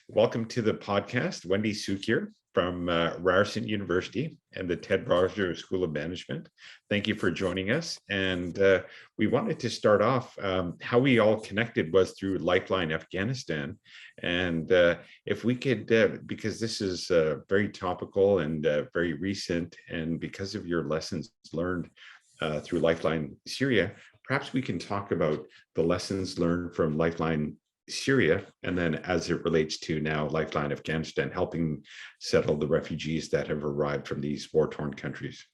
Welcome to the podcast, Wendy Cukier from Ryerson University and the Ted Rogers School of Management. Thank you for joining us. And we wanted to start off, how we all connected was through Lifeline Afghanistan. And if we could, because this is very topical and very recent, and because of your lessons learned through Lifeline Syria, perhaps we can talk about the lessons learned from Lifeline Syria, and then as it relates to now Lifeline Afghanistan, helping settle the refugees that have arrived from these war-torn countries.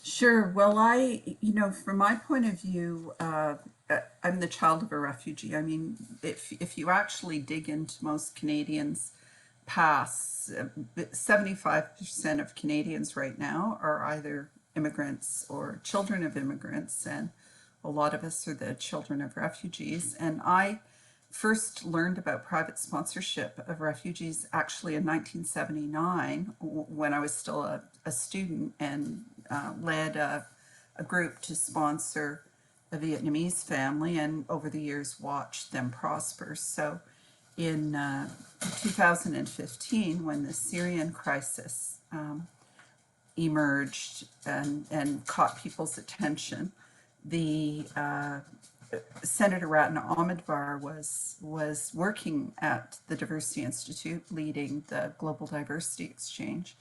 Sure. Well, from my point of view, I'm the child of a refugee. I mean, if you actually dig into most Canadians' past, 75% of Canadians right now are either immigrants or children of immigrants, and a lot of us are the children of refugees. And I first learned about private sponsorship of refugees actually in 1979 when I was still a student and led a group to sponsor a Vietnamese family, and over the years watched them prosper. So in 2015, when the Syrian crisis emerged and caught people's attention, the Senator Ratna Ahmedvar was working at the Diversity Institute, leading the Global Diversity Exchange,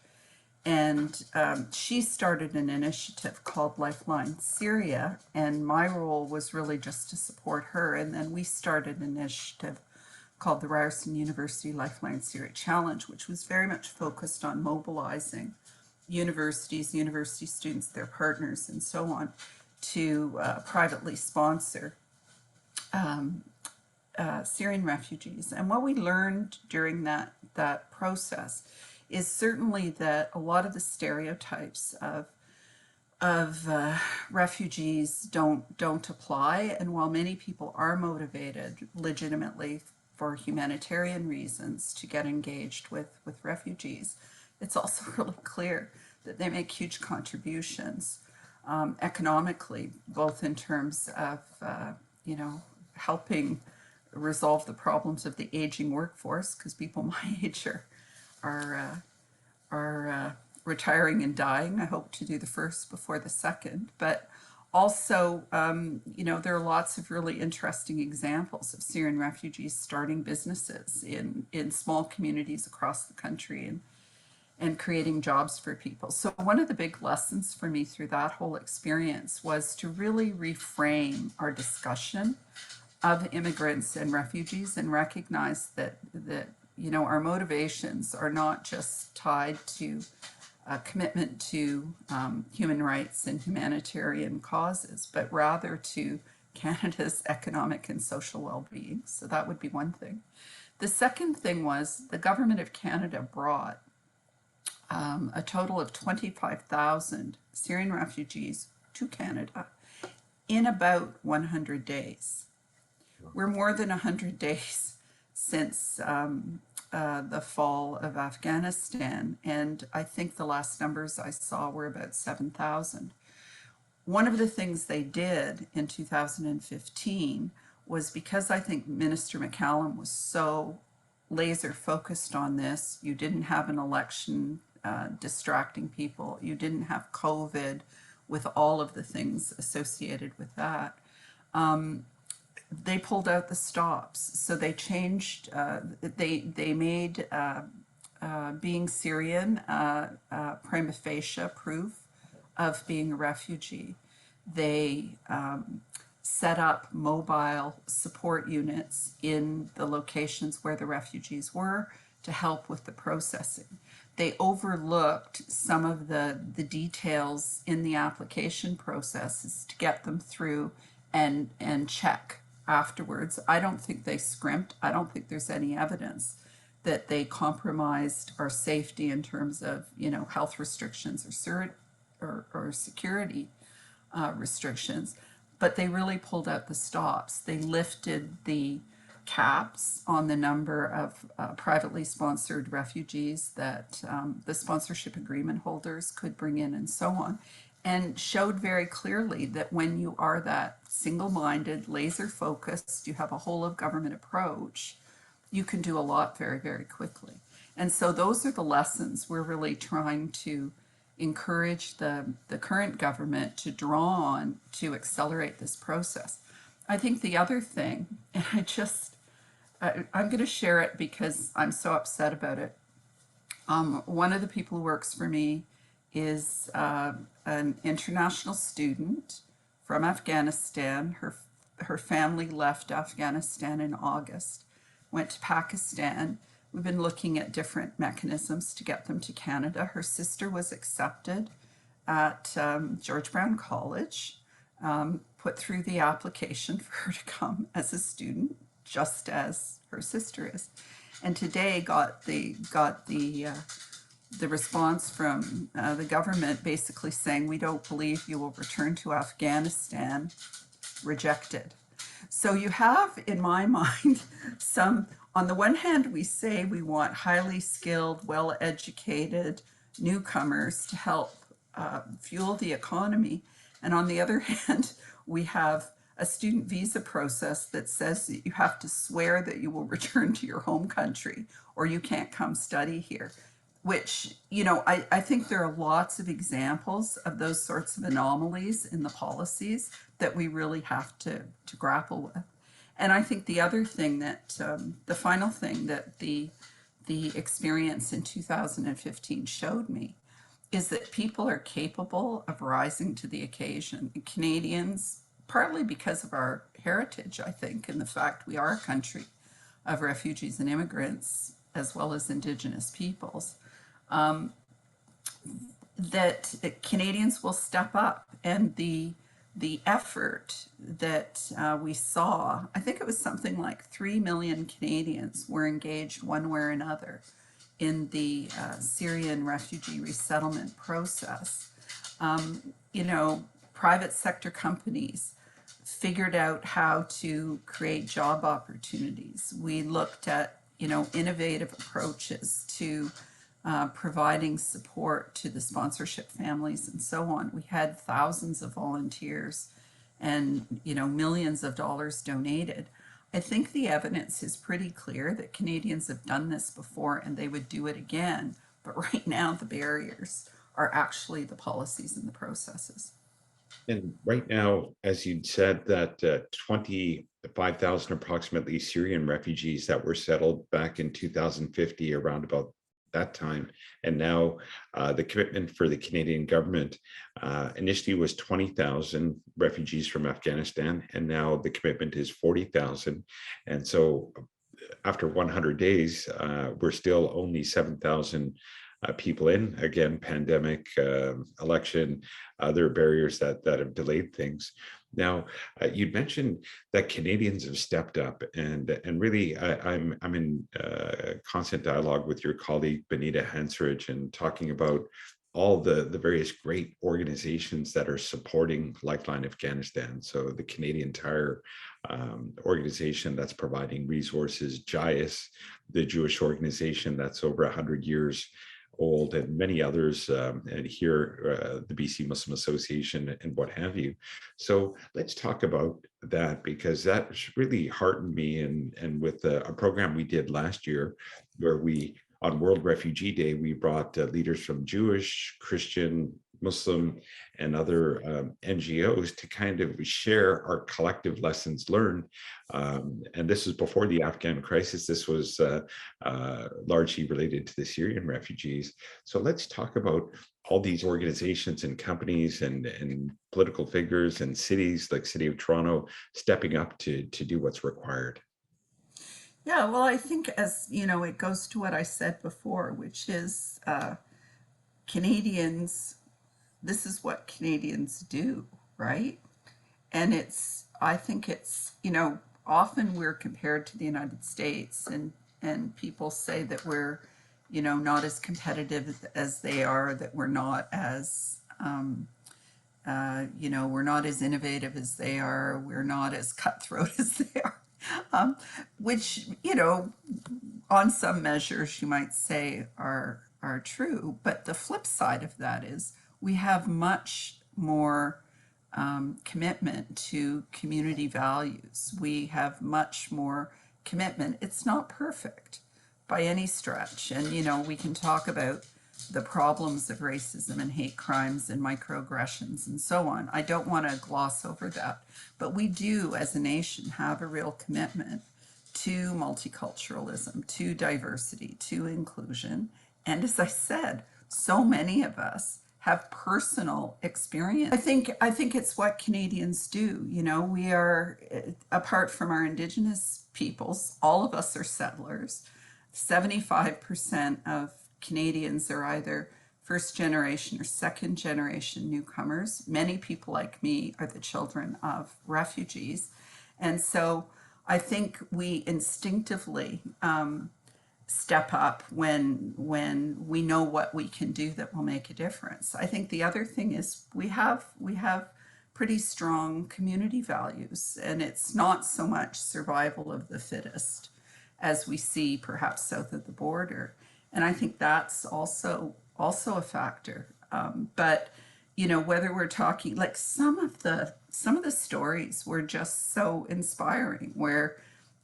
and she started an initiative called Lifeline Syria, and my role was really just to support her. And then we started an initiative called the Ryerson University Lifeline Syria Challenge, which was very much focused on mobilizing universities, university students, their partners, and so on, to privately sponsor Syrian refugees. And what we learned during that process is certainly that a lot of the stereotypes of refugees don't apply. And while many people are motivated legitimately for humanitarian reasons to get engaged with refugees, it's also really clear that they make huge contributions economically, both in terms of helping resolve the problems of the aging workforce, because people my age are retiring and dying. I hope to do the first before the second, but also, there are lots of really interesting examples of Syrian refugees starting businesses in small communities across the country and creating jobs for people. So one of the big lessons for me through that whole experience was to really reframe our discussion of immigrants and refugees and recognize that our motivations are not just tied to a commitment to human rights and humanitarian causes, but rather to Canada's economic and social well-being. So that would be one thing. The second thing was the government of Canada brought a total of 25,000 Syrian refugees to Canada in about 100 days. We're more than 100 days since the fall of Afghanistan, and I think the last numbers I saw were about 7,000. One of the things they did in 2015 was, because I think Minister McCallum was so laser focused on this, you didn't have an election distracting people, you didn't have COVID with all of the things associated with that. They pulled out the stops. So they changed, they made being Syrian prima facie proof of being a refugee. They set up mobile support units in the locations where the refugees were to help with the processing. They overlooked some of the details in the application processes to get them through and check afterwards. I don't think they scrimped. I don't think there's any evidence that they compromised our safety in terms of, health restrictions or security restrictions. But they really pulled out the stops. They lifted the caps on the number of privately sponsored refugees that the sponsorship agreement holders could bring in, and so on, and showed very clearly that when you are that single-minded, laser-focused, you have a whole-of-government approach you can do a lot very, very quickly. And so those are the lessons we're really trying to encourage the current government to draw on to accelerate this process. I think the other thing, and I'm going to share it because I'm so upset about it. One of the people who works for me is an international student from Afghanistan. Her family left Afghanistan in August, went to Pakistan. We've been looking at different mechanisms to get them to Canada. Her sister was accepted at George Brown College, put through the application for her to come as a student, just as her sister is, and today got the response from the government basically saying, we don't believe you will return to Afghanistan, rejected. So you have, in my mind, on the one hand, we say we want highly skilled, well-educated newcomers to help fuel the economy. And on the other hand, we have a student visa process that says that you have to swear that you will return to your home country or you can't come study here. Which, I think there are lots of examples of those sorts of anomalies in the policies that we really have to grapple with. And I think the other thing the final thing that the experience in 2015 showed me is that people are capable of rising to the occasion. And Canadians, partly because of our heritage, I think, and the fact we are a country of refugees and immigrants, as well as Indigenous peoples, that Canadians will step up, and the effort that we saw, I think it was something like 3 million Canadians were engaged one way or another in the Syrian refugee resettlement process. Private sector companies figured out how to create job opportunities. We looked at, innovative approaches to providing support to the sponsorship families and so on. We had thousands of volunteers and, millions of dollars donated. I think the evidence is pretty clear that Canadians have done this before and they would do it again. But right now, the barriers are actually the policies and the processes. And right now, as you'd said, that 25,000 approximately Syrian refugees that were settled back in 2050, around about that time. And now the commitment for the Canadian government initially was 20,000 refugees from Afghanistan, and now the commitment is 40,000. And so after 100 days, we're still only 7,000 people in. Again, pandemic, election, other barriers that have delayed things. Now, you'd mentioned that Canadians have stepped up, and really, I'm in constant dialogue with your colleague Benita Hansridge, and talking about all the various great organizations that are supporting Lifeline Afghanistan. So the Canadian Tire organization that's providing resources, JIAS, the Jewish organization that's over 100 years old, and many others, and here the BC Muslim Association and what have you. So let's talk about that, because that really heartened me. And with a program we did last year, where we, on World Refugee Day, we brought leaders from Jewish, Christian, Muslim, and other NGOs to kind of share our collective lessons learned. And this was before the Afghan crisis. This was largely related to the Syrian refugees. So let's talk about all these organizations and companies and political figures and cities like City of Toronto stepping up to do what's required. Yeah, well, I think, as it goes to what I said before, which is Canadians, this is what Canadians do, right? And I think it's, often we're compared to the United States, and people say that we're, not as competitive as they are, that we're not as, we're not as innovative as they are, we're not as cutthroat as they are. Which, on some measures you might say are true, but the flip side of that is we have much more commitment to community values. We have much more commitment. It's not perfect by any stretch. And, you know, we can talk about the problems of racism and hate crimes and microaggressions and so on. I don't want to gloss over that. But we do, as a nation, have a real commitment to multiculturalism, to diversity, to inclusion. And as I said, so many of us have personal experience. I think it's what Canadians do. You know, we are, apart from our Indigenous peoples, all of us are settlers. 75% of Canadians are either first generation or second generation newcomers. Many people like me are the children of refugees. And so I think we instinctively step up when we know what we can do that will make a difference. I think the other thing is we have pretty strong community values, and it's not so much survival of the fittest as we see perhaps south of the border. And I think that's also a factor. But you know, whether we're talking like some of the stories were just so inspiring, where,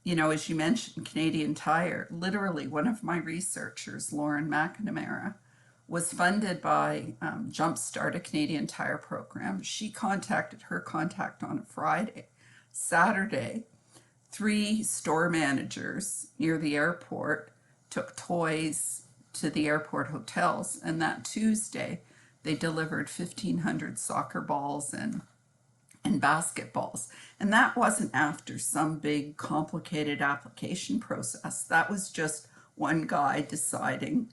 you know, as you mentioned, Canadian Tire, literally one of my researchers, Lauren McNamara, was funded by Jumpstart, a Canadian Tire program. She contacted her contact on a Friday. Saturday, three store managers near the airport took toys to the airport hotels, and that Tuesday they delivered 1,500 soccer balls and basketballs. And that wasn't after some big complicated application process. That was just one guy deciding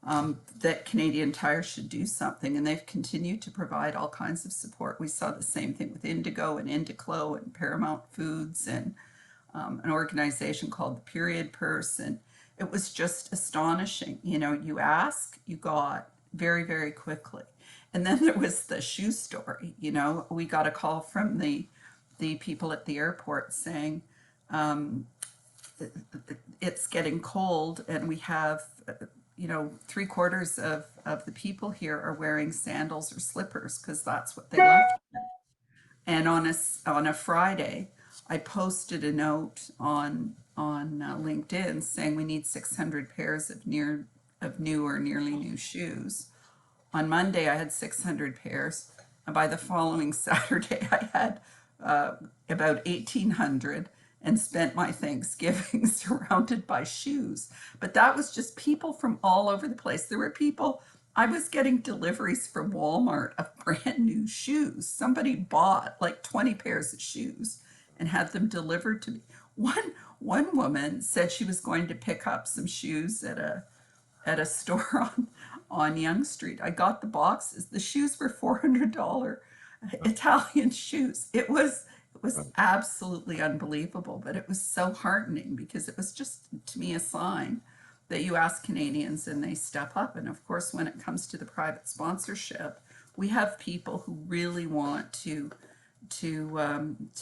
that Canadian Tire should do something, and they've continued to provide all kinds of support. We saw the same thing with Indigo and Indiclo and Paramount Foods and an organization called the Period Purse. And it was just astonishing. You know, you ask, you got very, very quickly. And then there was the shoe story. You know, we got a call from the people at the airport saying, it's getting cold, and we have, you know, 3/4 of the people here are wearing sandals or slippers because that's what they left. And on a Friday, I posted a note on LinkedIn saying we need 600 pairs of new or nearly new shoes. On Monday, I had 600 pairs, and by the following Saturday, I had about 1,800, and spent my Thanksgiving surrounded by shoes. But that was just people from all over the place. There were people, I was getting deliveries from Walmart of brand new shoes. Somebody bought like 20 pairs of shoes and had them delivered to me. One woman said she was going to pick up some shoes at a store on Yonge Street. I got the boxes. The shoes were $400 Italian shoes. It was absolutely unbelievable, but it was so heartening because it was just, to me, a sign that you ask Canadians and they step up. And of course, when it comes to the private sponsorship, we have people who really want to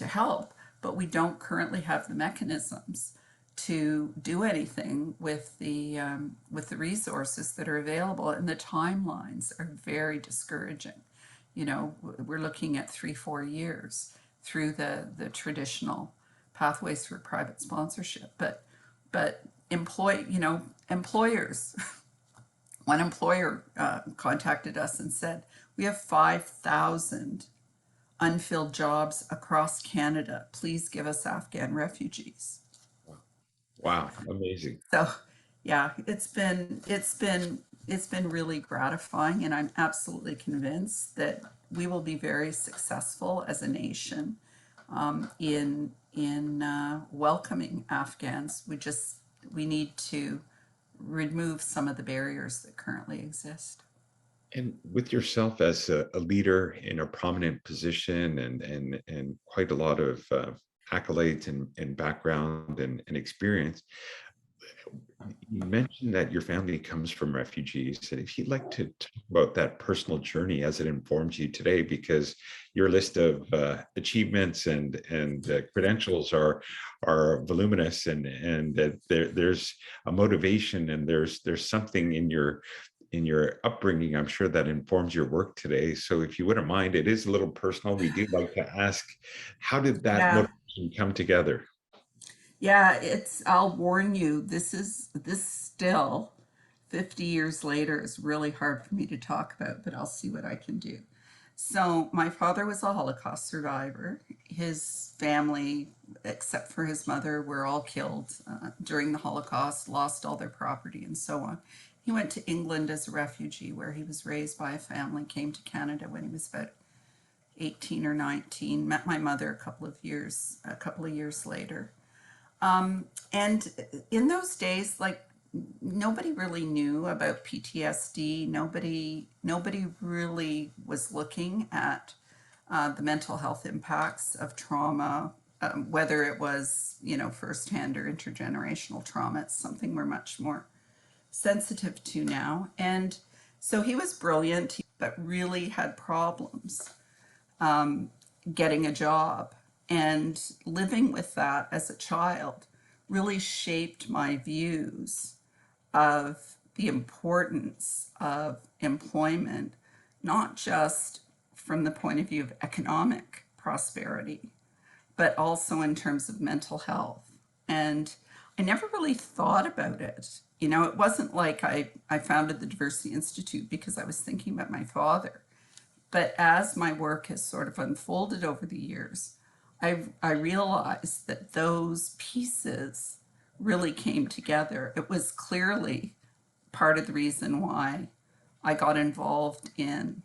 help, but we don't currently have the mechanisms to do anything with the resources that are available, and the timelines are very discouraging. You know, we're looking at 3-4 years through the traditional pathways for private sponsorship, but employers. One employer contacted us and said, we have 5,000 unfilled jobs across Canada. Please give us Afghan refugees. Wow, amazing. So, yeah, it's been really gratifying, and I'm absolutely convinced that we will be very successful as a nation in welcoming Afghans. We need to remove some of the barriers that currently exist. And with yourself as a leader in a prominent position and quite a lot of accolades and background and experience, you mentioned that your family comes from refugees. And if you'd like to talk about that personal journey as it informs you today, because your list of achievements and credentials are voluminous, and that there's a motivation, and there's something in your upbringing, I'm sure, that informs your work today. So if you wouldn't mind, it is a little personal. We do like to ask, how did that Yeah. motivation come together? Yeah, I'll warn you, this still 50 years later is really hard for me to talk about, but I'll see what I can do. So, my father was a Holocaust survivor. His family, except for his mother, were all killed during the Holocaust, lost all their property, and so on. He went to England as a refugee, where he was raised by a family, came to Canada when he was about 18 or 19, met my mother a couple of years later. And in those days, like, nobody really knew about PTSD. Nobody really was looking at the mental health impacts of trauma, whether it was, firsthand or intergenerational trauma. It's something we're much more sensitive to now. And so he was brilliant, but really had problems getting a job. And living with that as a child really shaped my views of the importance of employment, not just from the point of view of economic prosperity, but also in terms of mental health. And I never really thought about it. It wasn't like I founded the Diversity Institute because I was thinking about my father. But as my work has sort of unfolded over the years, I realized that those pieces really came together. It was clearly part of the reason why I got involved in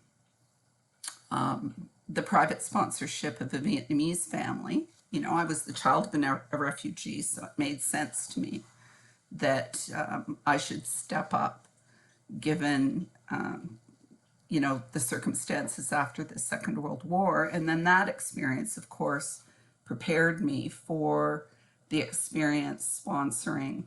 the private sponsorship of a Vietnamese family. I was the child of a refugee, so it made sense to me that I should step up given the circumstances after the Second World War. And then that experience, of course, prepared me for the experience sponsoring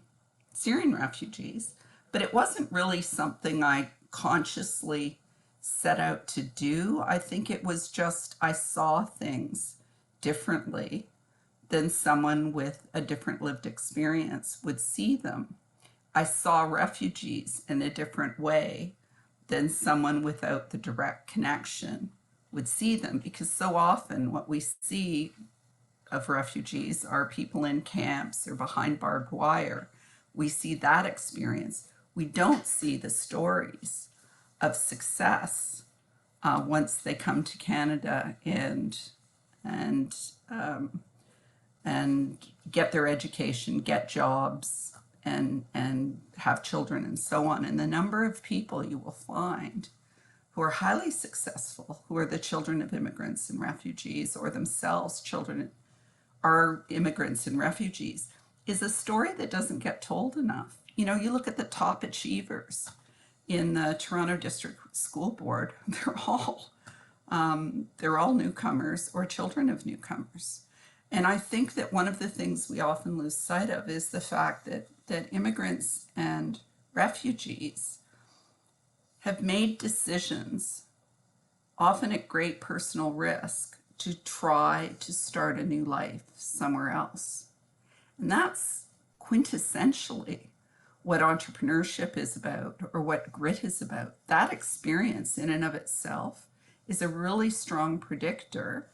Syrian refugees. But it wasn't really something I consciously set out to do. I think it was just I saw things differently than someone with a different lived experience would see them. I saw refugees in a different way than someone without the direct connection would see them, because so often what we see of refugees are people in camps or behind barbed wire. We see that experience. We don't see the stories of success once they come to Canada and and get their education, get jobs, and have children and so on. And the number of people you will find who are highly successful, who are the children of immigrants and refugees, or themselves children are immigrants and refugees, is a story that doesn't get told enough. You look at the top achievers in the Toronto District School Board, they're all newcomers or children of newcomers. And I think that one of the things we often lose sight of is the fact that immigrants and refugees have made decisions, often at great personal risk, to try to start a new life somewhere else. And that's quintessentially what entrepreneurship is about, or what grit is about. That experience in and of itself is a really strong predictor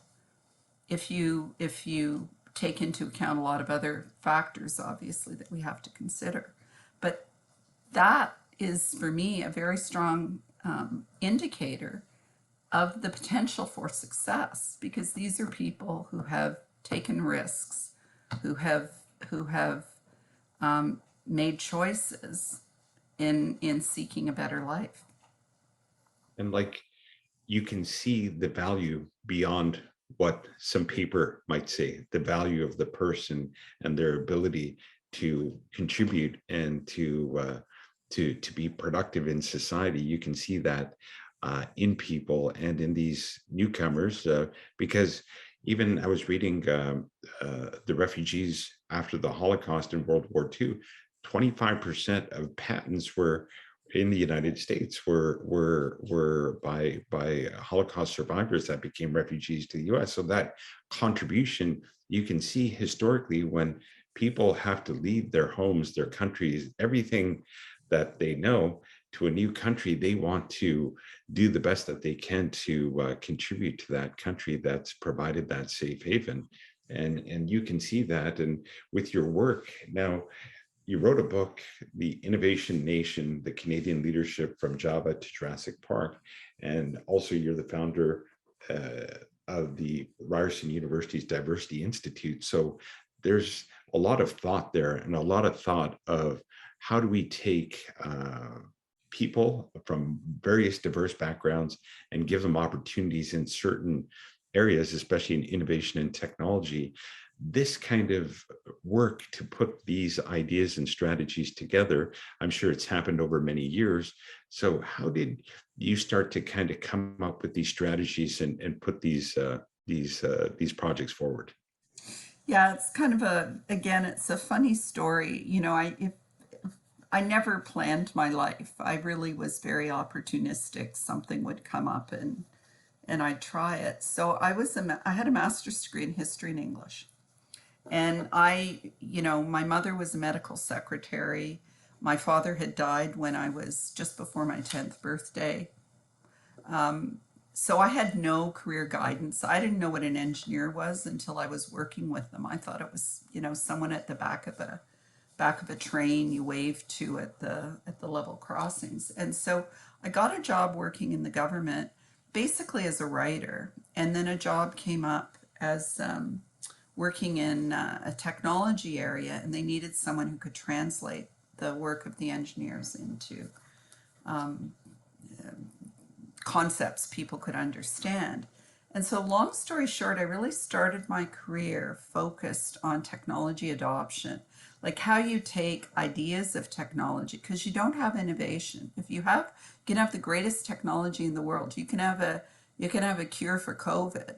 if you take into account a lot of other factors, obviously, that we have to consider. But that is, for me, a very strong indicator of the potential for success, because these are people who have taken risks, who have made choices in seeking a better life. And like, you can see the value beyond what some paper might say, the value of the person and their ability to contribute and to be productive in society. You can see that in people and in these newcomers, because even I was reading the refugees after the Holocaust in World War II, 25% of patents were in the United States were by Holocaust survivors that became refugees to the US. So that contribution, you can see historically, when people have to leave their homes, their countries, everything that they know, to a new country, they want to do the best that they can to contribute to that country that's provided that safe haven. and you can see that. And with your work now, you wrote a book, The Innovation Nation, the Canadian Leadership from Java to Jurassic Park. And also you're the founder of the Ryerson University's Diversity Institute. So there's a lot of thought there, and a lot of thought of how do we take people from various diverse backgrounds and give them opportunities in certain areas, especially in innovation and technology. This kind of work to put these ideas and strategies together, I'm sure it's happened over many years. So how did you start to kind of come up with these strategies and put these projects forward? Yeah, it's kind of again, it's a funny story. I never planned my life. I really was very opportunistic. Something would come up and I'd try it. So I had a master's degree in history and English. And my mother was a medical secretary. My father had died when I was just before my 10th birthday. So I had no career guidance. I didn't know what an engineer was until I was working with them. I thought it was, someone at the back of a train you wave to at the level crossings. And so I got a job working in the government, basically as a writer, and then a job came up as working in a technology area, and they needed someone who could translate the work of the engineers into concepts people could understand. And so, long story short, I really started my career focused on technology adoption, like how you take ideas of technology, because you don't have innovation. You can have the greatest technology in the world. You can have a cure for COVID,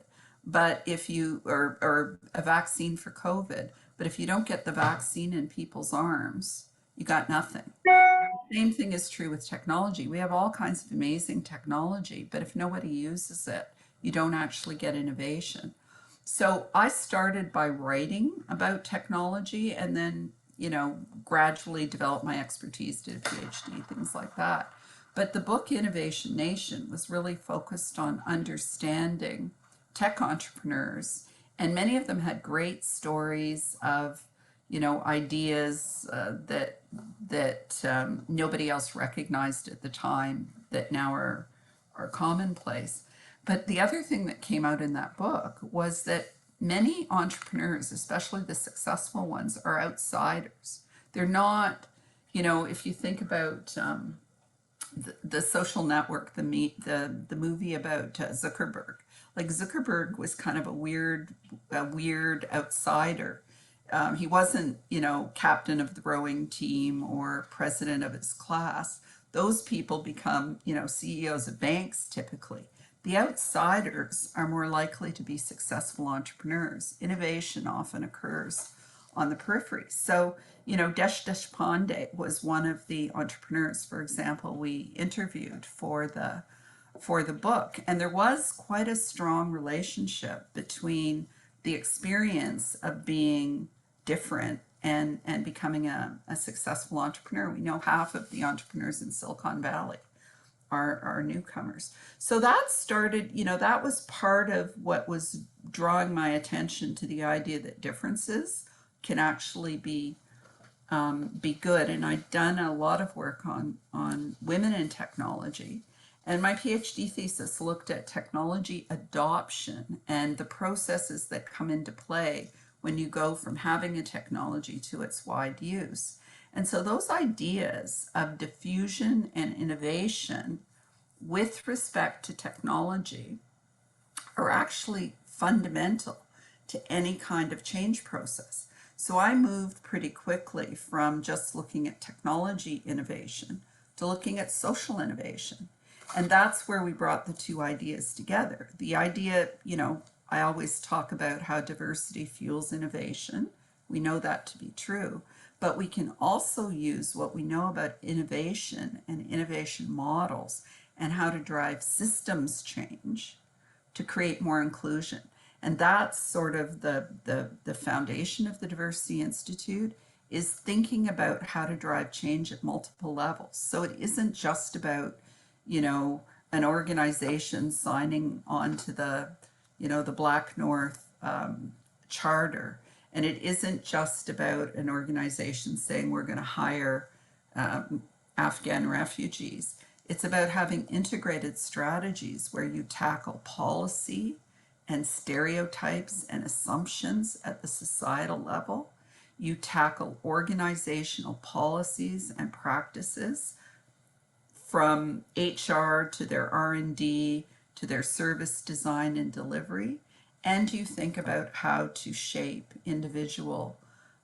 but if you or a vaccine for COVID, but if you don't get the vaccine in people's arms, you got nothing. Same thing is true with technology. We have all kinds of amazing technology, but if nobody uses it, you don't actually get innovation. So I started by writing about technology and then, gradually developed my expertise, did a PhD, things like that. But the book Innovation Nation was really focused on understanding tech entrepreneurs, and many of them had great stories of ideas that nobody else recognized at the time that now are commonplace. But the other thing that came out in that book was that many entrepreneurs, especially the successful ones, are outsiders. They're not, if you think about the Social Network, the movie about Zuckerberg. Like Zuckerberg was kind of a weird outsider. He wasn't, captain of the rowing team or president of his class. Those people become, CEOs of banks typically. The outsiders are more likely to be successful entrepreneurs. Innovation often occurs on the periphery. So, Desh Deshpande was one of the entrepreneurs, for example, we interviewed for the book. And there was quite a strong relationship between the experience of being different and becoming a successful entrepreneur. We know half of the entrepreneurs in Silicon Valley are newcomers. So that started, that was part of what was drawing my attention to the idea that differences can actually be good. And I'd done a lot of work on women in technology. And my PhD thesis looked at technology adoption and the processes that come into play when you go from having a technology to its wide use. And so those ideas of diffusion and innovation with respect to technology are actually fundamental to any kind of change process. So I moved pretty quickly from just looking at technology innovation to looking at social innovation. And that's where we brought the two ideas together. The idea, I always talk about how diversity fuels innovation. We know that to be true. But we can also use what we know about innovation and innovation models and how to drive systems change to create more inclusion. And that's sort of the foundation of the Diversity Institute, is thinking about how to drive change at multiple levels. So it isn't just about, an organization signing on to the BlackNorth charter. And it isn't just about an organization saying we're going to hire Afghan refugees. It's about having integrated strategies where you tackle policy and stereotypes and assumptions at the societal level. You tackle organizational policies and practices from HR to their R&D to their service design and delivery, and you think about how to shape individual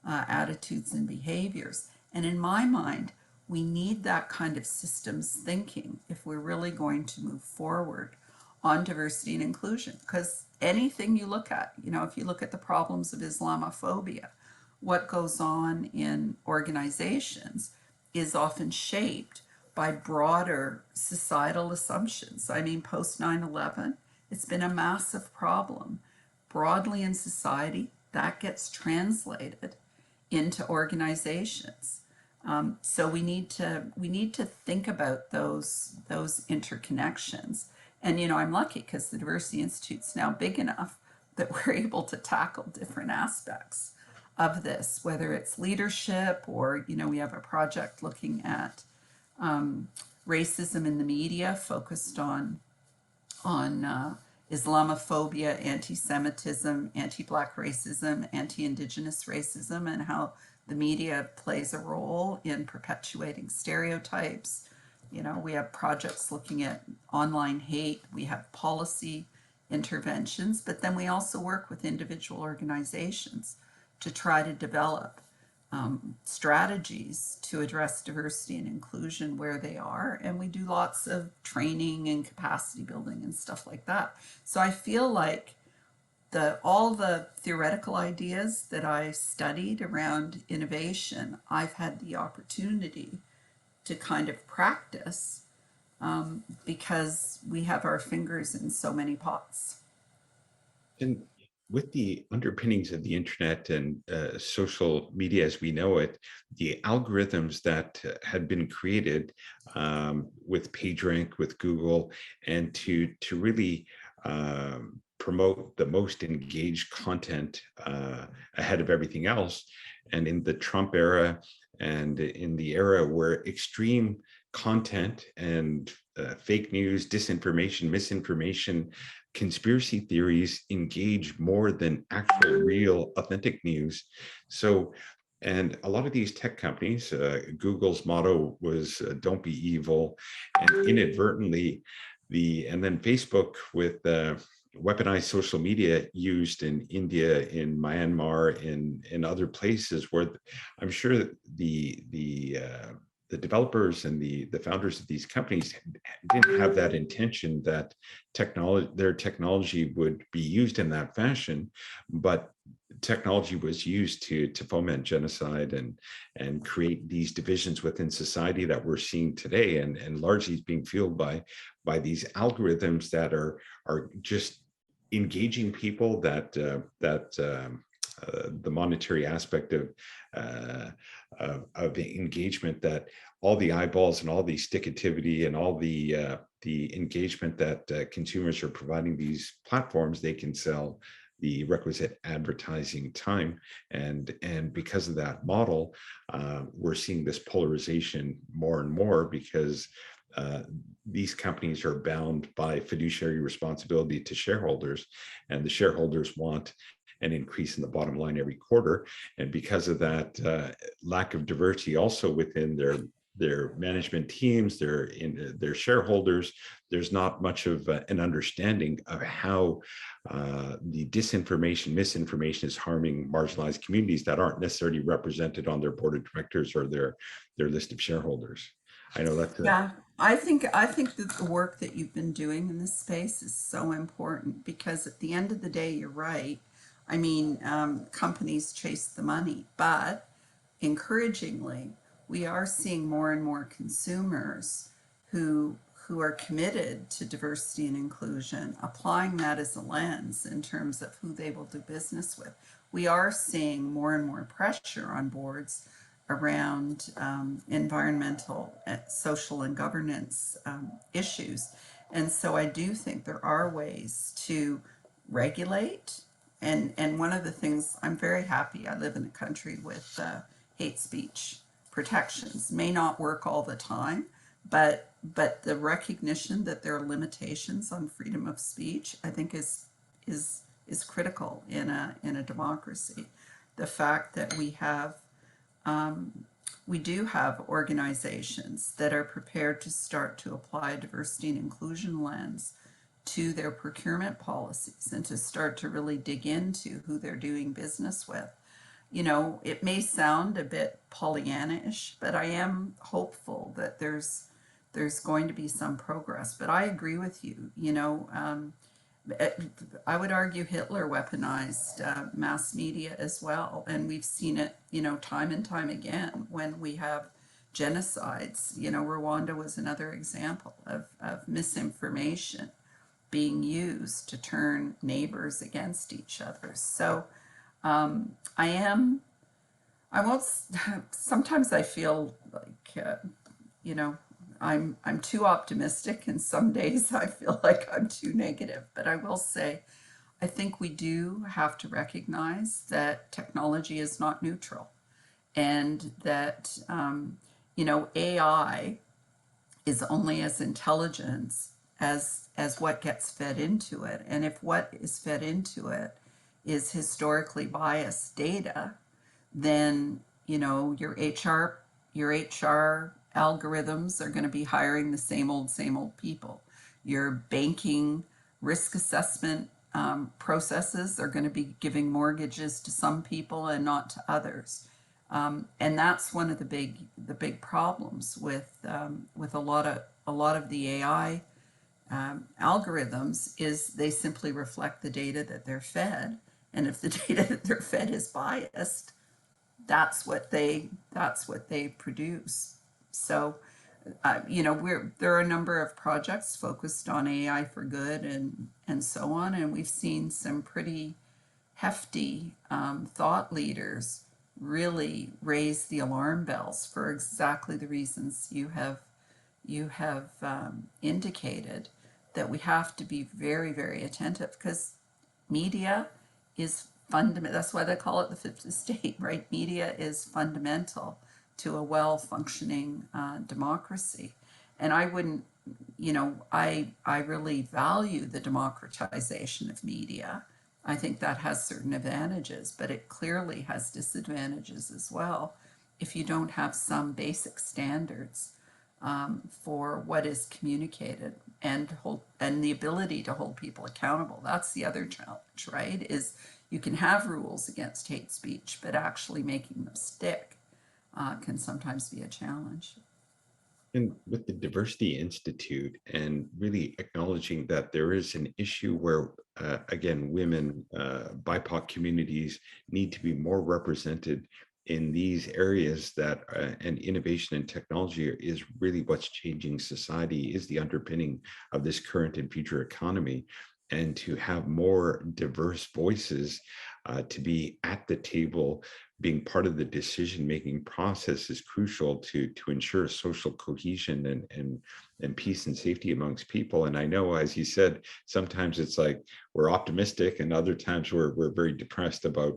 attitudes and behaviors. And in my mind, we need that kind of systems thinking if we're really going to move forward on diversity and inclusion. Because anything you look at, if you look at the problems of Islamophobia, what goes on in organizations is often shaped by broader societal assumptions. I mean, post 9/11, it's been a massive problem. Broadly in society, that gets translated into organizations. So we need to think about those interconnections. And I'm lucky because the Diversity Institute's now big enough that we're able to tackle different aspects of this, whether it's leadership or we have a project looking at racism in the media, focused on Islamophobia, anti-Semitism, anti-Black racism, anti-Indigenous racism, and how the media plays a role in perpetuating stereotypes. We have projects looking at online hate. We have policy interventions, but then we also work with individual organizations to try to develop strategies to address diversity and inclusion where they are. And we do lots of training and capacity building and stuff like that. So I feel like all the theoretical ideas that I studied around innovation, I've had the opportunity to kind of practice because we have our fingers in so many pots. And with the underpinnings of the internet and social media as we know it, the algorithms that had been created with PageRank, with Google, and to really promote the most engaged content ahead of everything else. And in the Trump era and in the era where extreme content and fake news, disinformation, misinformation, conspiracy theories engage more than actual, real, authentic news. So, and a lot of these tech companies, Google's motto was "Don't be evil," and inadvertently, and then Facebook with weaponized social media used in India, in Myanmar, in other places where I'm sure that the developers and the founders of these companies didn't have that intention that their technology would be used in that fashion, but technology was used to foment genocide and create these divisions within society that we're seeing today, and largely is being fueled by these algorithms that are just engaging people that the monetary aspect of engagement, that all the eyeballs and all the stickativity and all the engagement that consumers are providing these platforms, they can sell the requisite advertising time, and because of that model, we're seeing this polarization more and more because these companies are bound by fiduciary responsibility to shareholders, and the shareholders want an increase in the bottom line every quarter. And because of that lack of diversity also within their management teams, their shareholders, there's not much of an understanding of how the disinformation, misinformation is harming marginalized communities that aren't necessarily represented on their board of directors or their list of shareholders. I know that's Yeah, I think that the work that you've been doing in this space is so important because at the end of the day, you're right. I mean, companies chase the money, but encouragingly, we are seeing more and more consumers who are committed to diversity and inclusion, applying that as a lens in terms of who they will do business with. We are seeing more and more pressure on boards around environmental, social, and governance issues. And so I do think there are ways to regulate And one of the things, I'm very happy I live in a country with hate speech protections. May not work all the time, but the recognition that there are limitations on freedom of speech, I think is critical in a democracy. The fact that we do have organizations that are prepared to start to apply a diversity and inclusion lens to their procurement policies and to start to really dig into who they're doing business with. You know, it may sound a bit Pollyanna-ish, but I am hopeful that there's going to be some progress. But I agree with you. You know, I would argue Hitler weaponized mass media as well, and we've seen it, you know, time and time again when we have genocides. You know, Rwanda was another example of misinformation being used to turn neighbors against each other. So I am, I won't, sometimes I feel like, you know, I'm too optimistic, and some days I feel like I'm too negative. But I will say, I think we do have to recognize that technology is not neutral, and that you know, AI is only as intelligent as what gets fed into it. And if what is fed into it is historically biased data, then you know your HR algorithms are going to be hiring the same old people. Your banking risk assessment processes are going to be giving mortgages to some people and not to others. And that's one of the big problems with a lot of the AI algorithms is they simply reflect the data that they're fed, and if the data that they're fed is biased, that's what they produce. So, you know, there are a number of projects focused on AI for good and so on, and we've seen some pretty hefty thought leaders really raise the alarm bells for exactly the reasons you have indicated, that we have to be very, very attentive, because media is fundamental. That's why they call it the fifth estate, right? Media is fundamental to a well-functioning democracy. And I wouldn't, you know, I really value the democratization of media. I think that has certain advantages, but it clearly has disadvantages as well if you don't have some basic standards for what is communicated, and the ability to hold people accountable. That's the other challenge, right? Is you can have rules against hate speech, but actually making them stick can sometimes be a challenge. And with the Diversity Institute, and really acknowledging that there is an issue where, again, women, BIPOC communities need to be more represented in these areas, that and innovation and technology is really what's changing society, is the underpinning of this current and future economy. And to have more diverse voices to be at the table, being part of the decision-making process, is crucial to ensure social cohesion and peace and safety amongst people. And I know, as you said, sometimes it's like we're optimistic, and other times we're very depressed about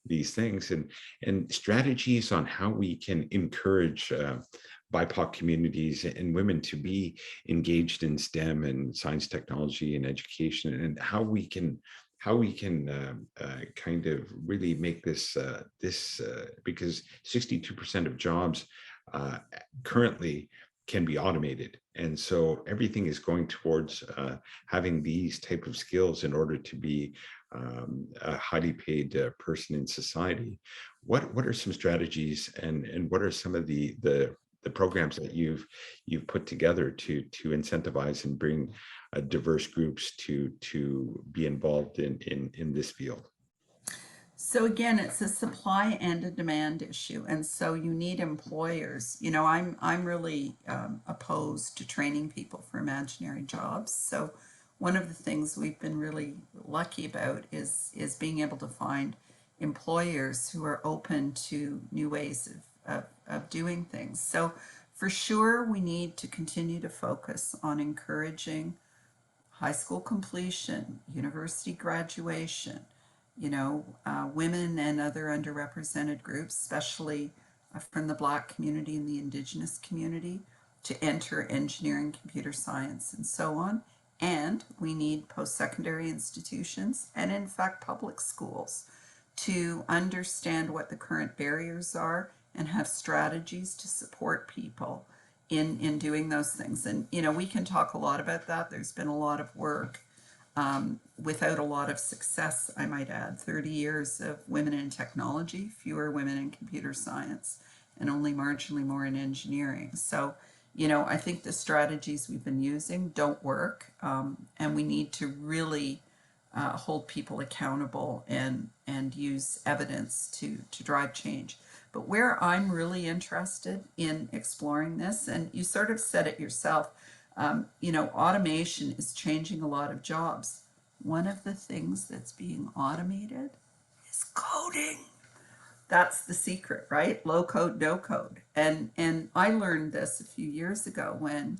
these things, and strategies on how we can encourage BIPOC communities and women to be engaged in STEM and science, technology, and education, and how we can kind of really make this because 62% of jobs currently can be automated, and so everything is going towards having these type of skills in order to be a highly paid person in society. What are some strategies, and what are some of the programs that you've put together to incentivize and bring diverse groups to be involved in this field? So again, it's a supply and a demand issue, and so you need employers. You know, I'm really opposed to training people for imaginary jobs. So one of the things we've been really lucky about is being able to find employers who are open to new ways of doing things. So for sure, we need to continue to focus on encouraging high school completion, university graduation, women and other underrepresented groups, especially from the Black community and the Indigenous community, to enter engineering, computer science, and so on. And we need post-secondary institutions and, in fact, public schools to understand what the current barriers are and have strategies to support people in doing those things. And, we can talk a lot about that. There's been a lot of work without a lot of success, I might add. 30 years of women in technology, fewer women in computer science, and only marginally more in engineering. So, I think the strategies we've been using don't work, and we need to really hold people accountable and use evidence to drive change. But where I'm really interested in exploring this, and you sort of said it yourself, automation is changing a lot of jobs. One of the things that's being automated is coding. That's the secret, right? Low code, no code. And I learned this a few years ago when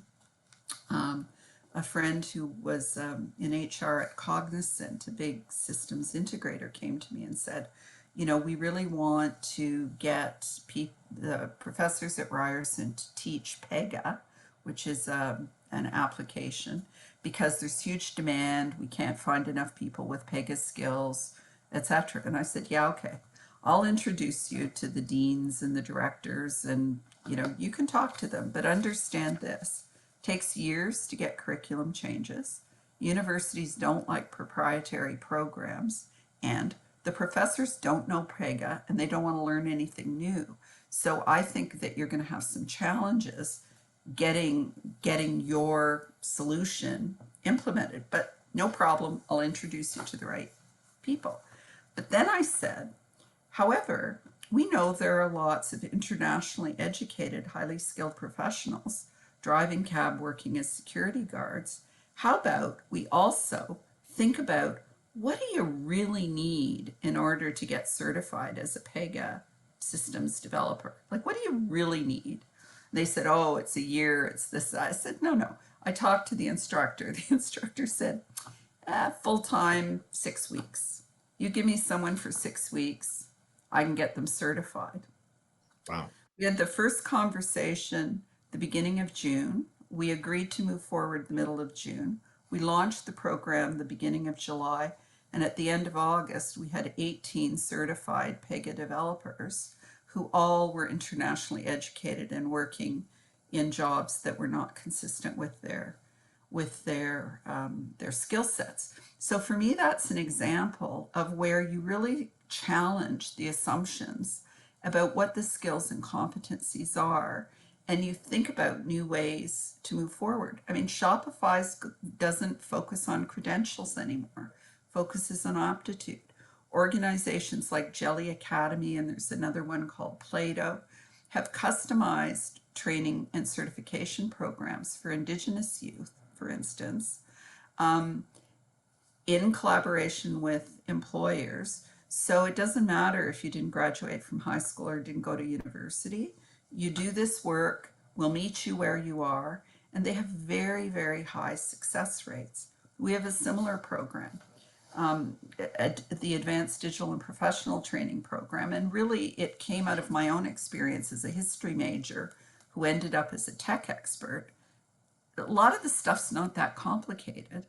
a friend who was in HR at Cognizant, a big systems integrator, came to me and said, we really want to get the professors at Ryerson to teach Pega, which is an application, because there's huge demand. We can't find enough people with Pega skills, etc. And I said, yeah, okay. I'll introduce you to the deans and the directors, and you can talk to them, but understand this. It takes years to get curriculum changes. Universities don't like proprietary programs, and the professors don't know Pega, and they don't want to learn anything new. So I think that you're going to have some challenges getting your solution implemented, but no problem. I'll introduce you to the right people. But then I said, however, we know there are lots of internationally educated, highly skilled professionals driving cab, working as security guards. How about we also think about, what do you really need in order to get certified as a Pega systems developer? Like, what do you really need? They said, oh, it's a year, it's this. I said, no. I talked to the instructor. The instructor said, full-time, 6 weeks. You give me someone for 6 weeks, I can get them certified. Wow. We had the first conversation the beginning of June. We agreed to move forward the middle of June. We launched the program the beginning of July, and at the end of August, we had 18 certified Pega developers who all were internationally educated and working in jobs that were not consistent with their skill sets. So for me, that's an example of where you really challenge the assumptions about what the skills and competencies are, and you think about new ways to move forward. I mean, Shopify doesn't focus on credentials anymore, focuses on aptitude. Organizations like Jelly Academy, and there's another one called Plato, have customized training and certification programs for Indigenous youth, for instance, in collaboration with employers. So it doesn't matter if you didn't graduate from high school or didn't go to university. You do this work, we'll meet you where you are, and they have very, very high success rates. We have a similar program, the Advanced Digital and Professional Training Program, and really it came out of my own experience as a history major who ended up as a tech expert. A lot of the stuff's not that complicated.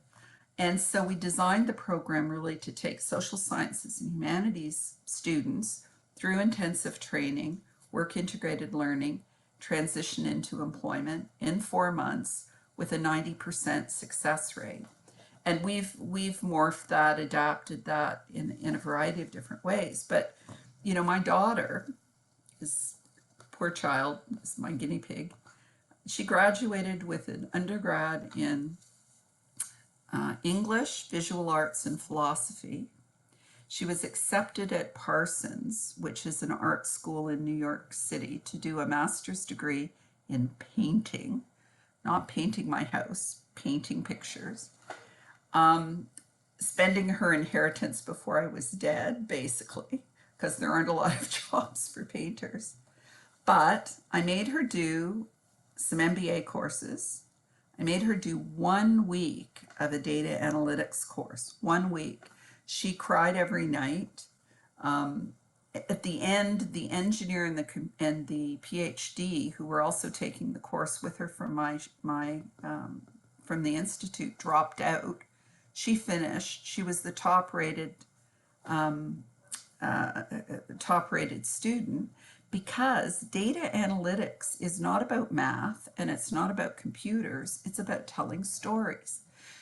And so we designed the program really to take social sciences and humanities students through intensive training, work integrated learning, transition into employment in 4 months with a 90% success rate. And we've morphed that, adapted that in a variety of different ways. But, my daughter is, poor child, is my guinea pig. She graduated with an undergrad in English, visual arts, and philosophy. She was accepted at Parsons, which is an art school in New York City, to do a master's degree in painting, not painting my house, painting pictures. Spending her inheritance before I was dead, basically, because there aren't a lot of jobs for painters. But I made her do some MBA courses. I made her do 1 week of a data analytics course, 1 week. She cried every night. At the end, the engineer and the PhD, who were also taking the course with her from from the institute, dropped out. She finished. She was the top rated student, because data analytics is not about math and it's not about computers, it's about telling stories.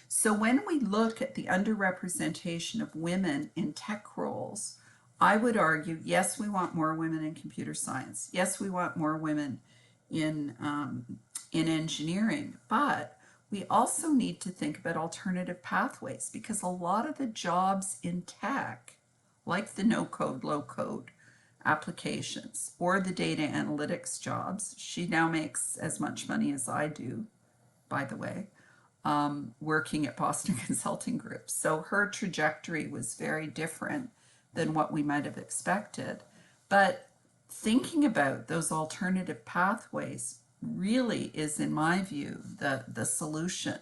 So when we look at the underrepresentation of women in tech roles, I would argue, yes, we want more women in computer science. Yes, we want more women in engineering, but we also need to think about alternative pathways, because a lot of the jobs in tech, like the no code, low code applications or the data analytics jobs, she now makes as much money as I do, by the way, working at Boston Consulting Group. So her trajectory was very different than what we might have expected. But thinking about those alternative pathways really is, in my view, the solution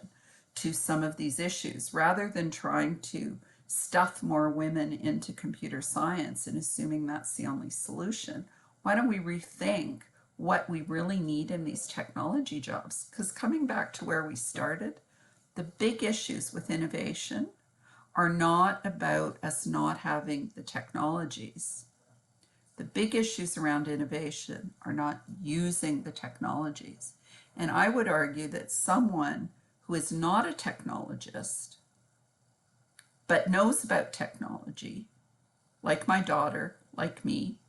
to some of these issues, rather than trying to stuff more women into computer science and assuming that's the only solution. Why don't we rethink what we really need in these technology jobs? Because coming back to where we started, the big issues with innovation are not about us not having the technologies. The big issues around innovation are not using the technologies. And I would argue that someone who is not a technologist but knows about technology, like my daughter, like me,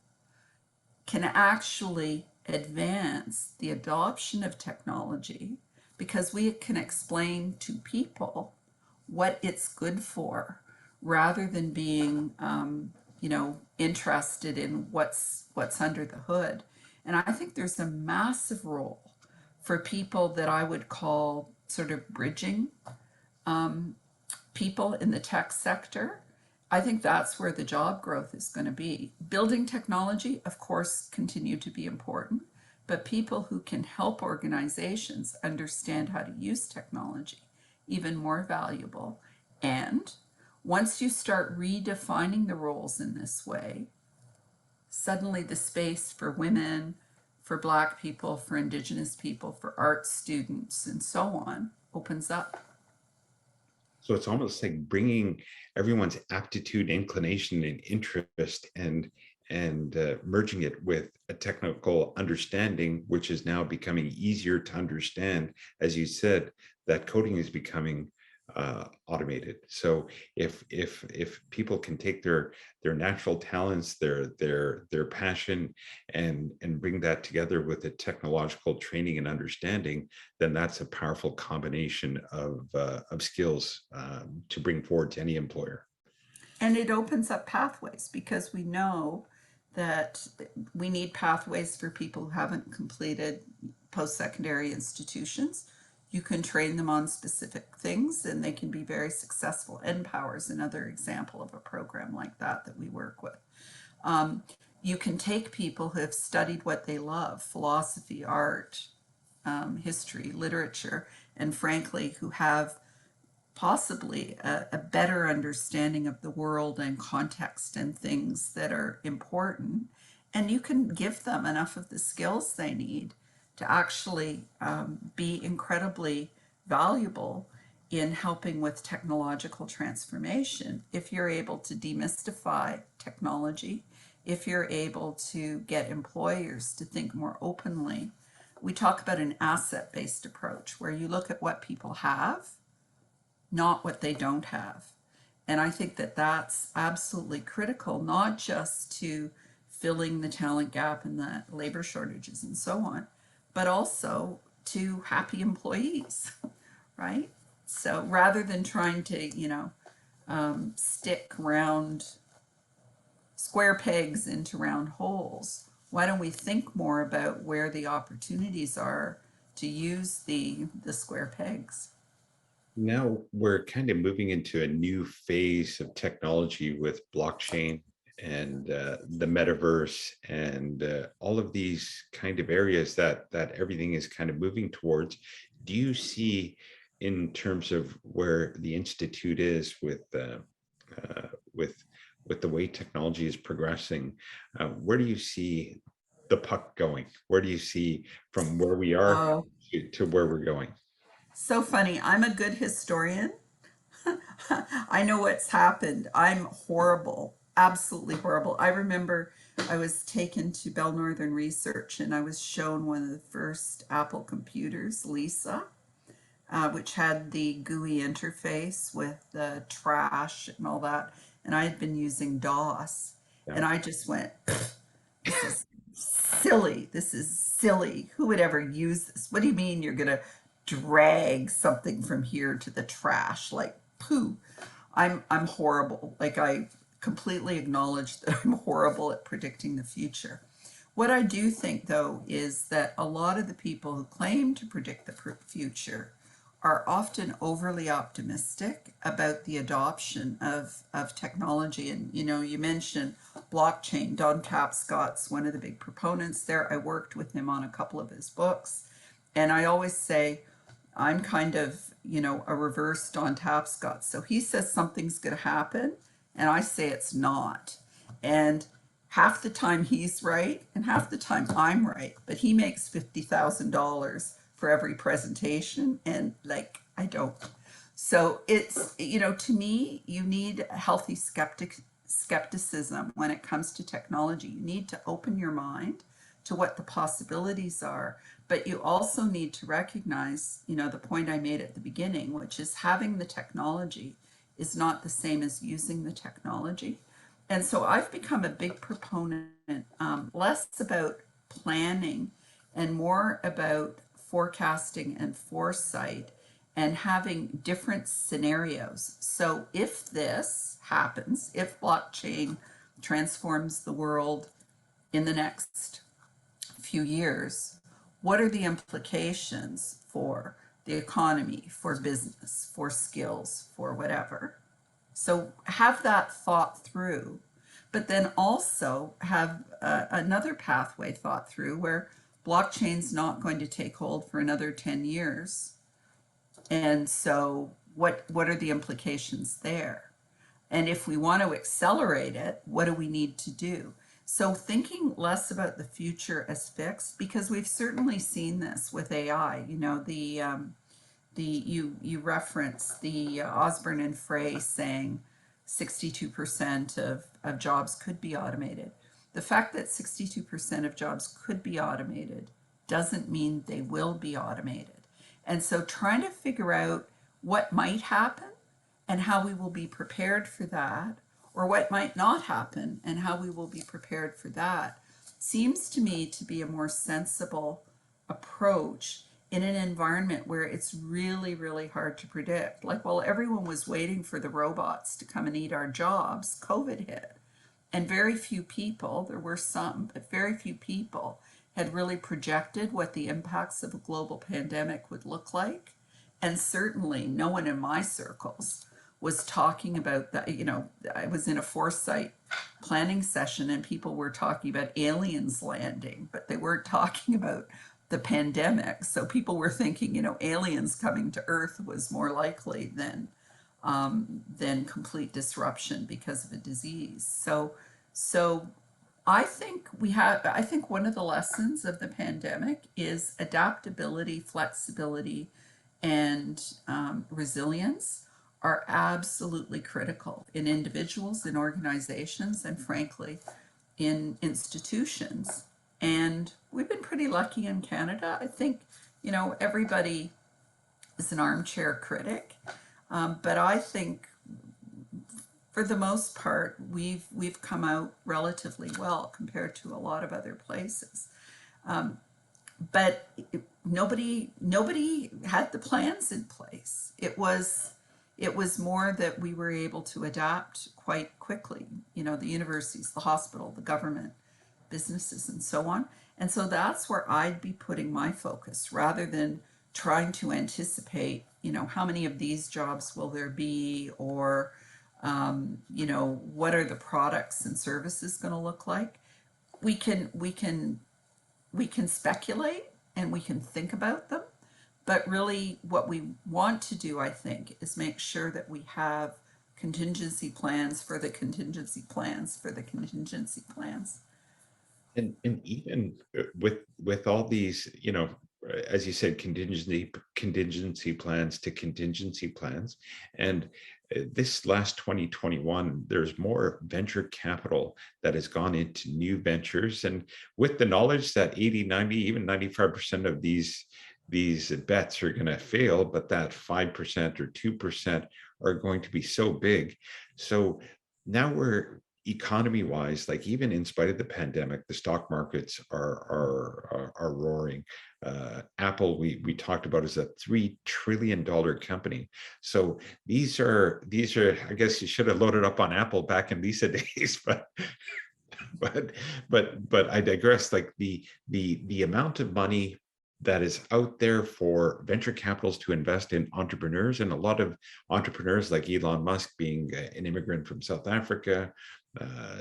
can actually advance the adoption of technology, because we can explain to people what it's good for, rather than being interested in what's under the hood. And I think there's a massive role for people that I would call sort of bridging people in the tech sector. I think that's where the job growth is going to be. Building technology, of course, continue to be important, but people who can help organizations understand how to use technology, even more valuable. And once you start redefining the roles in this way, suddenly the space for women, for Black people, for Indigenous people, for art students, and so on opens up. So it's almost like bringing everyone's aptitude, inclination, and interest, and merging it with a technical understanding, which is now becoming easier to understand. As you said, that coding is becoming automated. So if people can take their natural talents, their passion, and bring that together with the technological training and understanding, then that's a powerful combination of skills to bring forward to any employer. And it opens up pathways, because we know that we need pathways for people who haven't completed post-secondary institutions. You can train them on specific things and they can be very successful. NPower is another example of a program like that we work with. You can take people who have studied what they love, philosophy, art, history, literature, and frankly, who have possibly a better understanding of the world and context and things that are important. And you can give them enough of the skills they need to actually be incredibly valuable in helping with technological transformation. If you're able to demystify technology, if you're able to get employers to think more openly, we talk about an asset-based approach where you look at what people have, not what they don't have. And I think that that's absolutely critical, not just to filling the talent gap and the labor shortages and so on, but also to happy employees, right? So rather than trying to, stick round square pegs into round holes, why don't we think more about where the opportunities are to use the square pegs? Now we're kind of moving into a new phase of technology with blockchain and the metaverse and all of these kind of areas that everything is kind of moving towards. Do you see, in terms of where the institute is with with the way technology is progressing, where do you see the puck going? Where do you see from where we are Oh, to where we're going? so funny. I'm a good historian. I know what's happened. I'm horrible, absolutely horrible. I remember I was taken to Bell Northern Research and I was shown one of the first Apple computers, Lisa, which had the GUI interface with the trash and all that. And I had been using DOS. Yeah. And I just went, this is silly. This is silly. Who would ever use this? What do you mean you're going to drag something from here to the trash? Like, poo. I'm horrible. Like, I completely acknowledge that I'm horrible at predicting the future. What I do think, though, is that a lot of the people who claim to predict the future are often overly optimistic about the adoption of technology. And, you know, you mentioned blockchain. Don Tapscott's one of the big proponents there. I worked with him on a couple of his books. And I always say, I'm kind of, you know, a reverse Don Tapscott. So he says something's going to happen, and I say it's not. And half the time he's right, and half the time I'm right. But he makes $50,000 for every presentation, and like I don't. So it's, you know, to me, you need a healthy skepticism when it comes to technology. You need to open your mind to what the possibilities are, but you also need to recognize, you know, the point I made at the beginning, which is having the technology is not the same as using the technology. And so I've become a big proponent, less about planning and more about forecasting and foresight and having different scenarios. So if this happens, if blockchain transforms the world in the next few years, what are the implications for the economy, for business, for skills, for whatever? So have that thought through, but then also have another pathway thought through where blockchain's not going to take hold for another 10 years. And so what are the implications there? And if we want to accelerate it, what do we need to do? So thinking less about the future as fixed, because we've certainly seen this with AI. You know, you reference the Osborne and Frey saying 62% of jobs could be automated. The fact that 62% of jobs could be automated doesn't mean they will be automated. And so trying to figure out what might happen and how we will be prepared for that, or what might not happen and how we will be prepared for that, seems to me to be a more sensible approach in an environment where it's really, really hard to predict. Like while everyone was waiting for the robots to come and eat our jobs, COVID hit. And very few people, there were some, but very few people had really projected what the impacts of a global pandemic would look like. And certainly no one in my circles was talking about that. You know, I was in a foresight planning session and people were talking about aliens landing, but they weren't talking about the pandemic. So people were thinking, you know, aliens coming to Earth was more likely than complete disruption because of a disease. So I think one of the lessons of the pandemic is adaptability, flexibility, and resilience are absolutely critical in individuals, in organizations, and frankly, in institutions. And we've been pretty lucky in Canada. I think, you know, everybody is an armchair critic, but I think for the most part, we've come out relatively well compared to a lot of other places. But nobody had the plans in place. It was more that we were able to adapt quite quickly. You know, the universities, the hospital, the government, businesses, and so on. And so that's where I'd be putting my focus rather than trying to anticipate, you know, how many of these jobs will there be, or you know, what are the products and services going to look like. We can speculate and we can think about them, but really what we want to do, I think, is make sure that we have contingency plans for the contingency plans for the contingency plans. And even with all these, as you said, contingency plans to contingency plans, and this last 2021, there's more venture capital that has gone into new ventures, and with the knowledge that 80, 90, even 95% of these bets are going to fail, but that 5% or 2% are going to be so big. So now we're economy wise, like even in spite of the pandemic, the stock markets are roaring. Apple, we talked about, is a $3 trillion company. So these are I guess you should have loaded up on Apple back in Lisa days, but I digress. Like the amount of money that is out there for venture capitals to invest in entrepreneurs, and a lot of entrepreneurs like Elon Musk being an immigrant from South Africa,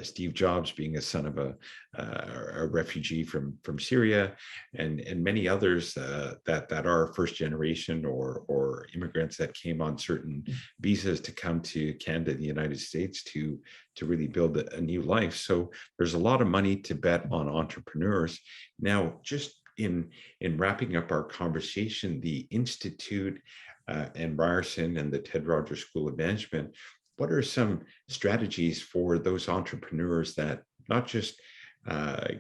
Steve Jobs being a son of a refugee from Syria, and many others that are first generation or immigrants that came on certain visas to come to Canada, the United States, to really build a new life. So there's a lot of money to bet on entrepreneurs. Now, just in wrapping up our conversation, the Institute and Ryerson and the Ted Rogers School of Management, what are some strategies for those entrepreneurs that not just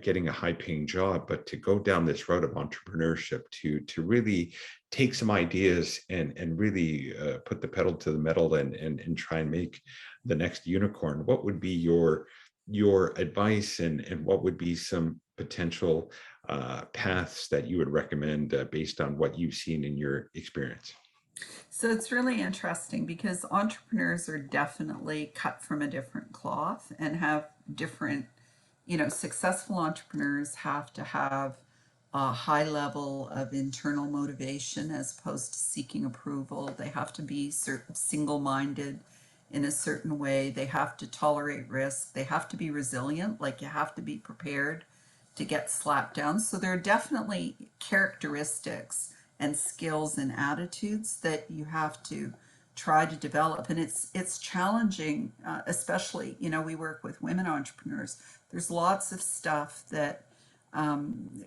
getting a high-paying job, but to go down this road of entrepreneurship, to really take some ideas and really put the pedal to the metal and try and make the next unicorn? What would be your advice, and what would be some potential paths that you would recommend based on what you've seen in your experience? So it's really interesting because entrepreneurs are definitely cut from a different cloth and have different, successful entrepreneurs have to have a high level of internal motivation as opposed to seeking approval. They have to be single-minded in a certain way. They have to tolerate risk. They have to be resilient, like you have to be prepared to get slapped down. So there are definitely characteristics and skills and attitudes that you have to try to develop, and it's challenging, especially, we work with women entrepreneurs. There's lots of stuff that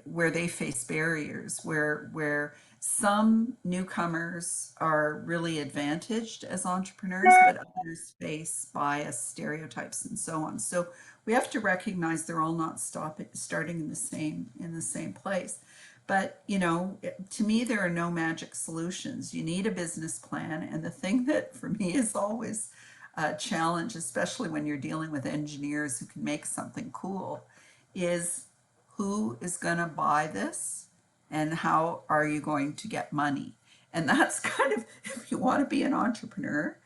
where they face barriers, where some newcomers are really advantaged as entrepreneurs, but others face bias, stereotypes, and so on. So we have to recognize they're all not starting in the same place. But, to me, there are no magic solutions. You need a business plan. And the thing that for me is always a challenge, especially when you're dealing with engineers who can make something cool, is who is going to buy this and how are you going to get money? And that's kind of, if you want to be an entrepreneur,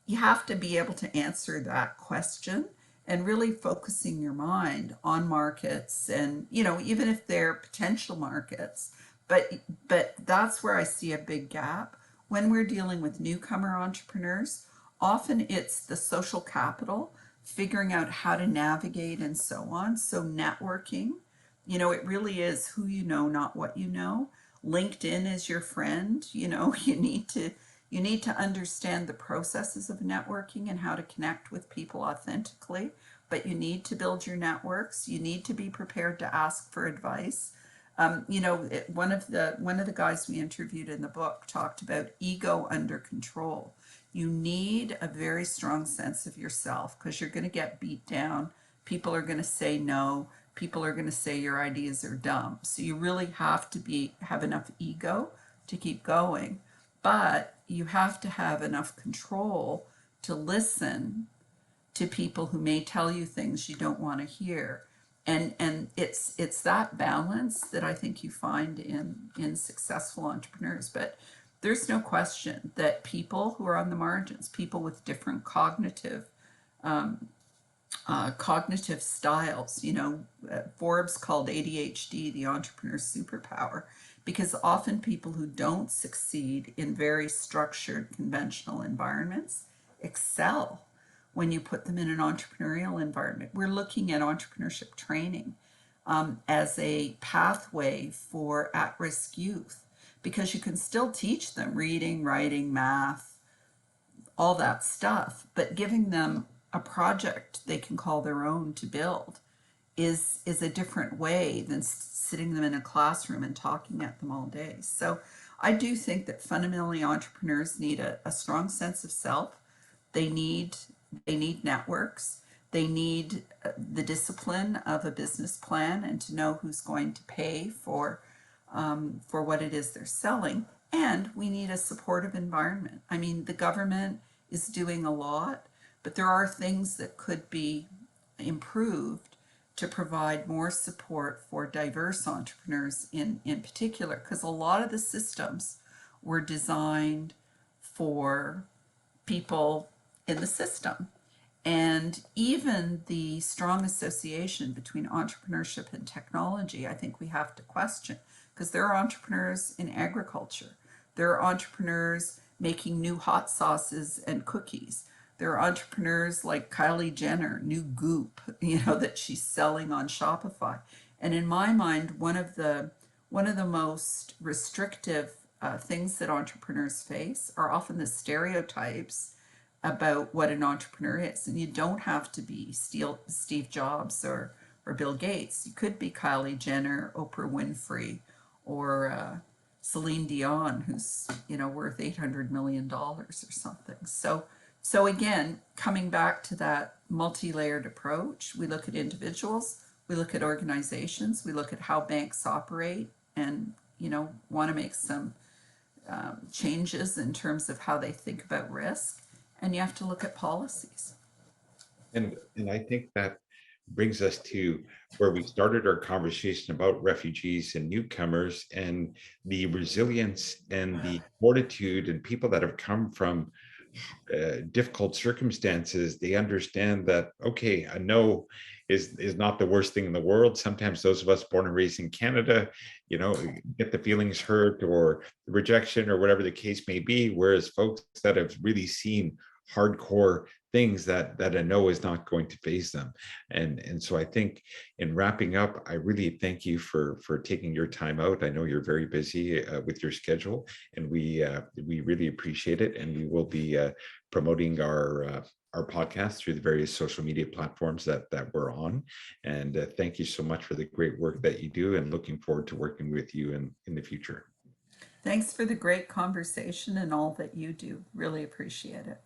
you have to be able to answer that question and really focusing your mind on markets, and even if they're potential markets, but that's where I see a big gap when we're dealing with newcomer entrepreneurs. Often it's the social capital, figuring out how to navigate and so on. So networking, it really is who you know, not what you know. LinkedIn is your friend. You need to understand the processes of networking and how to connect with people authentically, but you need to build your networks. You need to be prepared to ask for advice. One of the guys we interviewed in the book talked about ego under control. You need a very strong sense of yourself because you're going to get beat down. People are going to say no. People are going to say your ideas are dumb. So you really have to have enough ego to keep going. But you have to have enough control to listen to people who may tell you things you don't want to hear. And it's that balance that I think you find in successful entrepreneurs. But there's no question that people who are on the margins, people with different cognitive styles, Forbes called ADHD the entrepreneur's superpower, because often people who don't succeed in very structured, conventional environments excel when you put them in an entrepreneurial environment. We're looking at entrepreneurship training as a pathway for at-risk youth, because you can still teach them reading, writing, math, all that stuff, but giving them a project they can call their own to build is a different way than sitting them in a classroom and talking at them all day. So I do think that fundamentally entrepreneurs need a strong sense of self. They need they need networks. They need the discipline of a business plan and to know who's going to pay for what it is they're selling. And we need a supportive environment. I mean, the government is doing a lot, but there are things that could be improved to provide more support for diverse entrepreneurs in particular, because a lot of the systems were designed for people in the system. And even the strong association between entrepreneurship and technology, I think we have to question, because there are entrepreneurs in agriculture. There are entrepreneurs making new hot sauces and cookies. There are entrepreneurs like Kylie Jenner, new goop, that she's selling on Shopify. And in my mind, one of the most restrictive things that entrepreneurs face are often the stereotypes about what an entrepreneur is. And you don't have to be Steve Jobs or Bill Gates. You could be Kylie Jenner, Oprah Winfrey, or Celine Dion, who's worth $800 million or something. So again, coming back to that multi-layered approach, we look at individuals, we look at organizations, we look at how banks operate, and want to make some changes in terms of how they think about risk. And you have to look at policies. And I think that brings us to where we started our conversation about refugees and newcomers and the resilience and the fortitude and people that have come from difficult circumstances. They understand that, okay, a no is not the worst thing in the world. Sometimes those of us born and raised in Canada, get the feelings hurt or rejection or whatever the case may be. Whereas folks that have really seen hardcore things that a no is not going to phase them. And so I think in wrapping up, I really thank you for taking your time out. I know you're very busy with your schedule, and we really appreciate it. And we will be promoting our podcast through the various social media platforms that we're on. And thank you so much for the great work that you do, and looking forward to working with you in the future. Thanks for the great conversation and all that you do. Really appreciate it.